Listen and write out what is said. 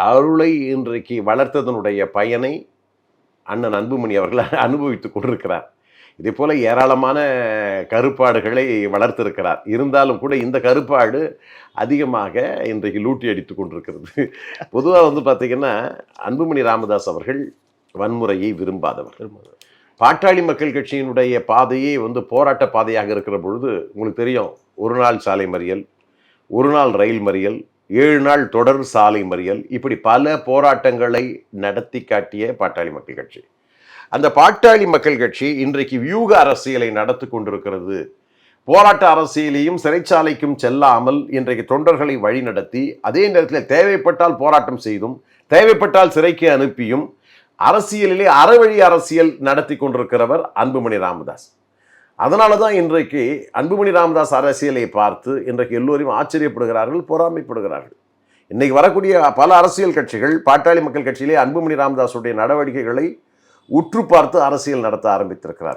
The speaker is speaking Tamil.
அருளை இன்றைக்கு வளர்த்ததனுடைய பயனை அண்ணன் அன்புமணி அவர்கள் அனுபவித்துக் கொண்டிருக்கிறார். இதே போல ஏராளமான கருப்பாடுகளை வளர்த்திருக்கிறார். இருந்தாலும் கூட இந்த கருப்பாடு அதிகமாக இன்றைக்கு லூட்டி அடித்து கொண்டிருக்கிறது. பொதுவாக பார்த்தீங்கன்னா அன்புமணி ராமதாஸ் அவர்கள் வன்முறையை விரும்பாதவர். பாட்டாளி மக்கள் கட்சியினுடைய பாதையே போராட்ட பாதையாக இருக்கிற பொழுது உங்களுக்கு தெரியும், ஒரு நாள் சாலை மறியல், ஒரு நாள் ரயில் மறியல், 7 நாள் தொடர் சாலை மறியல், இப்படி பல போராட்டங்களை நடத்தி காட்டிய பாட்டாளி மக்கள் கட்சி. அந்த பாட்டாளி மக்கள் கட்சி இன்றைக்கு வியூக அரசியலை நடத்தி கொண்டிருக்கிறது. போராட்ட அரசியலையும் சிறைச்சாலைக்கும் செல்லாமல் இன்றைக்கு தொண்டர்களை வழிநடத்தி, அதே நேரத்தில் தேவைப்பட்டால் போராட்டம் செய்தும் தேவைப்பட்டால் சிறைக்கு அனுப்பியும் அரசியலிலே அறவழி அரசியல் நடத்தி கொண்டிருக்கிறவர் அன்புமணி ராமதாஸ். அதனால தான் இன்றைக்கு அன்புமணி ராமதாஸ் அரசியலை பார்த்து இன்றைக்கு எல்லோரையும் ஆச்சரியப்படுகிறார்கள், பொறாமைப்படுகிறார்கள். இன்னைக்கு வரக்கூடிய பல அரசியல் கட்சிகள் பாட்டாளி மக்கள் கட்சியிலே அன்புமணி ராமதாஸுடைய நடவடிக்கைகளை உற்று பார்த்து அரசியல் நடத்த ஆரம்பித்திருக்கிறார்கள்.